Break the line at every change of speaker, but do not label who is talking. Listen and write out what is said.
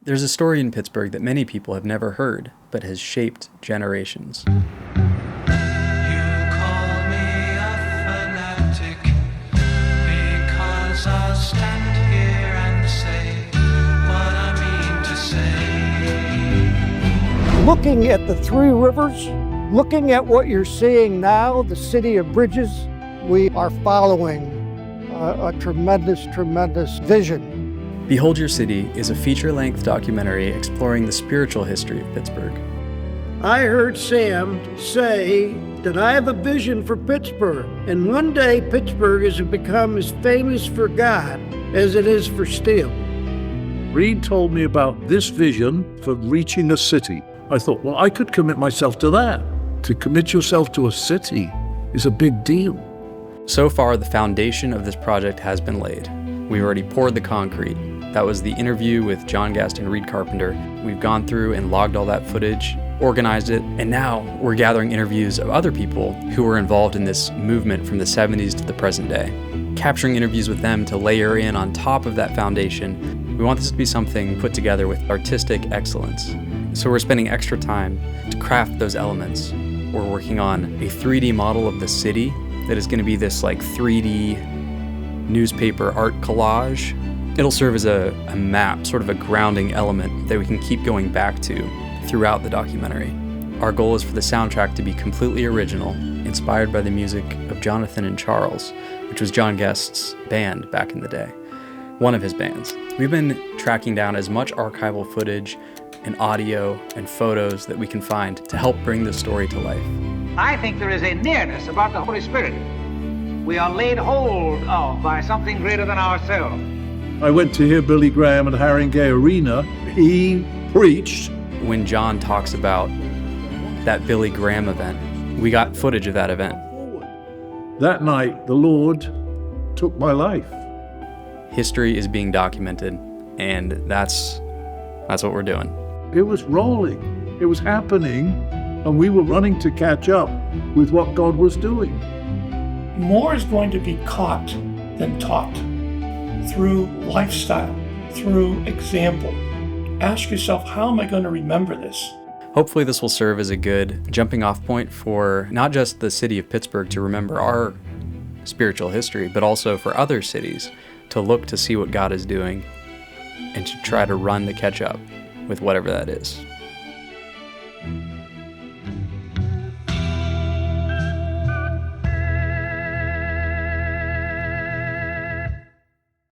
There's a story in Pittsburgh that many people have never heard, but has shaped generations.
You call me a fanatic because I'll stand here and say what I mean to say.
Looking at the three rivers, looking at what you're seeing now, the city of bridges, we are following a tremendous vision.
Behold Your City is a feature-length documentary exploring the spiritual history of Pittsburgh.
I heard Sam say that I have a vision for Pittsburgh, and one day Pittsburgh is to become as famous for God as it is for steel.
Reed told me about this vision for reaching a city. I thought, well, I could commit myself to that. To commit yourself to a city is a big deal.
So far, the foundation of this project has been laid. We've already poured the concrete. That was the interview with John Guest and Reed Carpenter. We've gone through and logged all that footage, organized it, and now we're gathering interviews of other people who were involved in this movement from the 70s to the present day. Capturing interviews with them to layer in on top of that foundation, we want this to be something put together with artistic excellence. So we're spending extra time to craft those elements. We're working on a 3D model of the city that is going to be this like 3D newspaper art collage. It'll serve as a map, sort of a grounding element that we can keep going back to throughout the documentary. Our goal is for the soundtrack to be completely original, inspired by the music of Jonathan and Charles, which was John Guest's band back in the day, one of his bands. We've been tracking down as much archival footage and audio and photos that we can find to help bring the story to life.
I think there is a nearness about the Holy Spirit. We are laid hold of by something greater than ourselves.
I went to hear Billy Graham at Haringey Arena. He preached.
When John talks about that Billy Graham event, we got footage of that event.
That night, the Lord took my life.
History is being documented, and that's what we're doing.
It was rolling. It was happening, and we were running to catch up with what God was doing.
More is going to be caught than taught through lifestyle, through example. Ask yourself, how am I going to remember this?
Hopefully this will serve as a good jumping off point for not just the city of Pittsburgh to remember our spiritual history, but also for other cities to look to see what God is doing and to try to run to catch up with whatever that is.